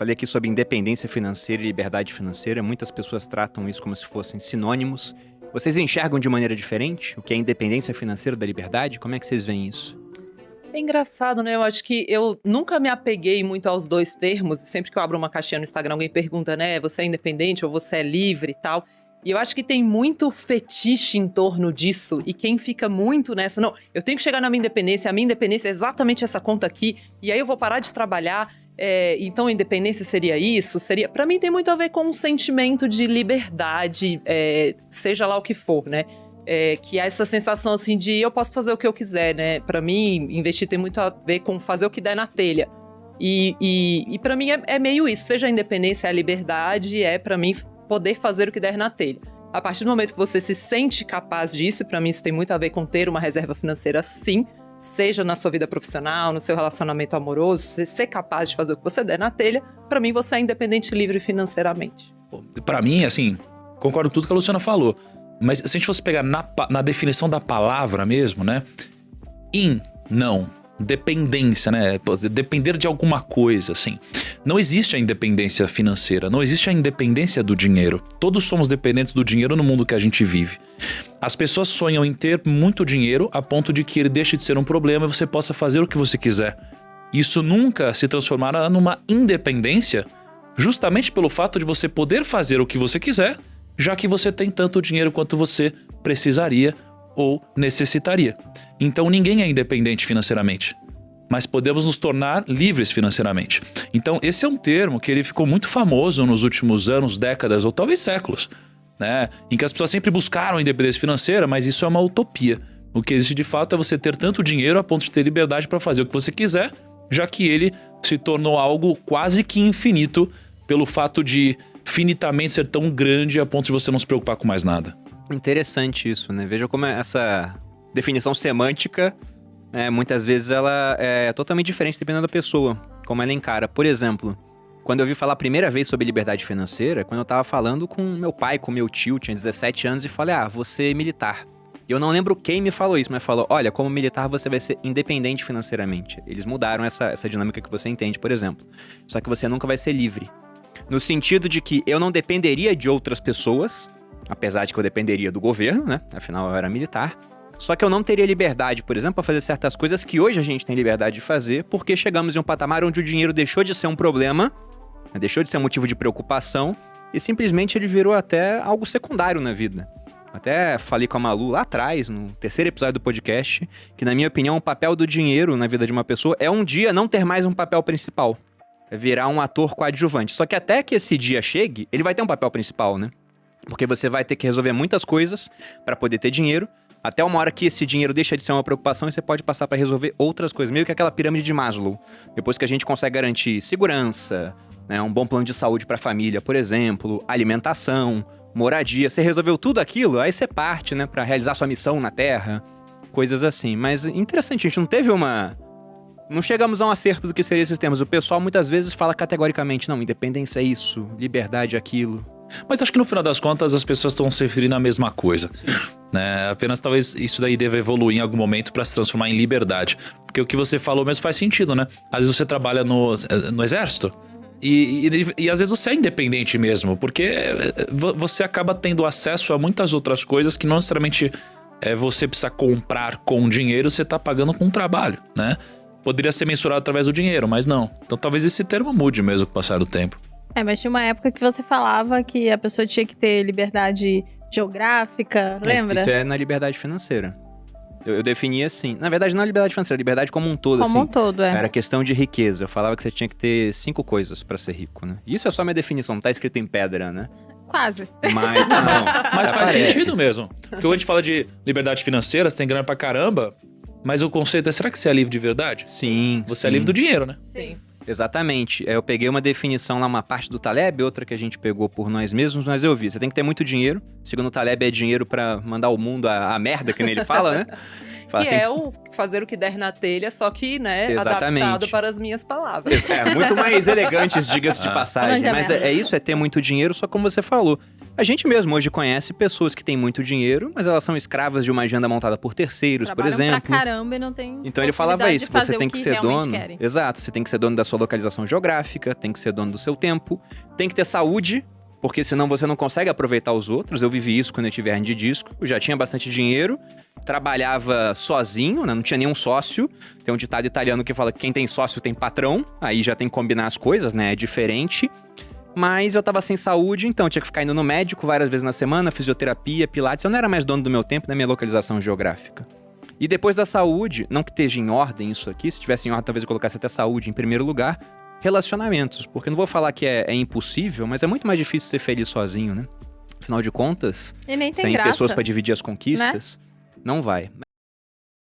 Falei aqui sobre independência financeira e liberdade financeira. Muitas pessoas tratam isso como se fossem sinônimos. Vocês enxergam de maneira diferente o que é independência financeira da liberdade? Como é que vocês veem isso? É engraçado, né? Eu acho que eu nunca me apeguei muito aos dois termos. Sempre que eu abro uma caixinha no Instagram, alguém pergunta, né? Você é independente ou você é livre e tal. E eu acho que tem muito fetiche em torno disso. E quem fica muito nessa... Não, eu tenho que chegar na minha independência. A minha independência é exatamente essa conta aqui. E aí eu vou parar de trabalhar. Então a independência seria isso? Pra mim tem muito a ver com um sentimento de liberdade, seja lá o que for, né? Que há essa sensação assim de eu posso fazer o que eu quiser, né? Pra mim, investir tem muito a ver com fazer o que der na telha. E pra mim é meio isso. Seja a independência, a liberdade, pra mim poder fazer o que der na telha. A partir do momento que você se sente capaz disso, e pra mim isso tem muito a ver com ter uma reserva financeira, sim. Seja na sua vida profissional, no seu relacionamento amoroso, você ser capaz de fazer o que você der na telha, pra mim você é independente e livre financeiramente. Pra mim, assim, concordo com tudo que a Luciana falou. Mas se a gente fosse pegar na definição da palavra mesmo, né? Não. Dependência, né? Depender de alguma coisa, assim. Não existe a independência financeira, não existe a independência do dinheiro. Todos somos dependentes do dinheiro no mundo que a gente vive. As pessoas sonham em ter muito dinheiro a ponto de que ele deixe de ser um problema e você possa fazer o que você quiser. Isso nunca se transformará numa independência, justamente pelo fato de você poder fazer o que você quiser, já que você tem tanto dinheiro quanto você precisaria ou necessitaria. Então ninguém é independente financeiramente, mas podemos nos tornar livres financeiramente. Então esse é um termo que ele ficou muito famoso nos últimos anos, décadas ou talvez séculos, né? Em que as pessoas sempre buscaram independência financeira, mas isso é uma utopia. O que existe de fato é você ter tanto dinheiro a ponto de ter liberdade para fazer o que você quiser, já que ele se tornou algo quase que infinito pelo fato de finitamente ser tão grande a ponto de você não se preocupar com mais nada. Interessante isso, né? Veja como essa definição semântica, muitas vezes ela é totalmente diferente dependendo da pessoa, como ela encara. Por exemplo, quando eu ouvi falar a primeira vez sobre liberdade financeira, quando eu tava falando com meu pai, com meu tio, tinha 17 anos, e falei, você é militar. E eu não lembro quem me falou isso, mas falou, olha, como militar você vai ser independente financeiramente. Eles mudaram essa dinâmica que você entende, por exemplo. Só que você nunca vai ser livre. No sentido de que eu não dependeria de outras pessoas, apesar de que eu dependeria do governo, né? Afinal, eu era militar. Só que eu não teria liberdade, por exemplo, para fazer certas coisas que hoje a gente tem liberdade de fazer, porque chegamos em um patamar onde o dinheiro deixou de ser um problema, deixou de ser um motivo de preocupação, e simplesmente ele virou até algo secundário na vida. Até falei com a Malu lá atrás, no terceiro episódio do podcast, que na minha opinião o papel do dinheiro na vida de uma pessoa é um dia não ter mais um papel principal. É virar um ator coadjuvante. Só que até que esse dia chegue, ele vai ter um papel principal, né? Porque você vai ter que resolver muitas coisas para poder ter dinheiro, até uma hora que esse dinheiro deixa de ser uma preocupação e você pode passar para resolver outras coisas. Meio que aquela pirâmide de Maslow. Depois que a gente consegue garantir segurança, né, um bom plano de saúde para a família, por exemplo, alimentação, moradia, você resolveu tudo aquilo, aí você parte, né, para realizar sua missão na Terra, coisas assim. Mas interessante, a gente não teve não chegamos a um acerto do que seriam esses termos. O pessoal muitas vezes fala categoricamente, não, independência é isso, liberdade é aquilo. Mas acho que no final das contas as pessoas estão se referindo à mesma coisa, né? Apenas talvez isso daí deva evoluir em algum momento para se transformar em liberdade. Porque o que você falou mesmo faz sentido, né? Às vezes você trabalha no exército e às vezes você é independente mesmo, porque você acaba tendo acesso a muitas outras coisas que não necessariamente você precisa comprar com dinheiro, você está pagando com trabalho, né? Poderia ser mensurado através do dinheiro, mas não. Então talvez esse termo mude mesmo com o passar do tempo. Mas tinha uma época que você falava que a pessoa tinha que ter liberdade geográfica, lembra? Isso é na liberdade financeira. Eu definia assim. Na verdade, não a liberdade financeira, a liberdade como um todo. Como um todo, Era questão de riqueza. Eu falava que você tinha que ter 5 coisas pra ser rico, né? Isso é só minha definição, não tá escrito em pedra, né? Quase. Mas faz sentido mesmo. Porque quando a gente fala de liberdade financeira, você tem grana pra caramba, mas o conceito é, será que você é livre de verdade? Sim. Você é livre do dinheiro, né? Sim. Exatamente. Eu peguei uma definição lá, uma parte do Taleb, outra que a gente pegou por nós mesmos, mas eu vi. Você tem que ter muito dinheiro. Segundo o Taleb, é dinheiro pra mandar o mundo a merda, que nem ele fala, né? Fala, que tem é o fazer o que der na telha, só que, né, Exatamente. adaptado para as minhas palavras. Muito mais elegantes, diga-se de passagem. Manja Mas merda. é isso, é ter muito dinheiro, só como você falou. A gente mesmo hoje conhece pessoas que têm muito dinheiro, mas elas são escravas de uma agenda montada por terceiros, por Trabalham exemplo. pra caramba e não tem Então ele falava possibilidade isso, de fazer você tem o que ser realmente dono. querem. Exato, você tem que ser dono da sua localização geográfica, tem que ser dono do seu tempo, tem que ter saúde, porque senão você não consegue aproveitar os outros. Eu vivi isso quando eu tive hernia de disco, eu já tinha bastante dinheiro, trabalhava sozinho, né? Não tinha nenhum sócio. Tem um ditado italiano que fala que quem tem sócio tem patrão, aí já tem que combinar as coisas, né? É diferente. Mas eu tava sem saúde, então eu tinha que ficar indo no médico várias vezes na semana, fisioterapia, pilates. Eu não era mais dono do meu tempo, da minha localização geográfica. E depois da saúde, não que esteja em ordem isso aqui, se tivesse em ordem talvez eu colocasse até saúde em primeiro lugar, relacionamentos. Porque eu não vou falar que é impossível, mas é muito mais difícil ser feliz sozinho, né? Afinal de contas, E nem tem sem graça. pessoas pra dividir as conquistas, não vai.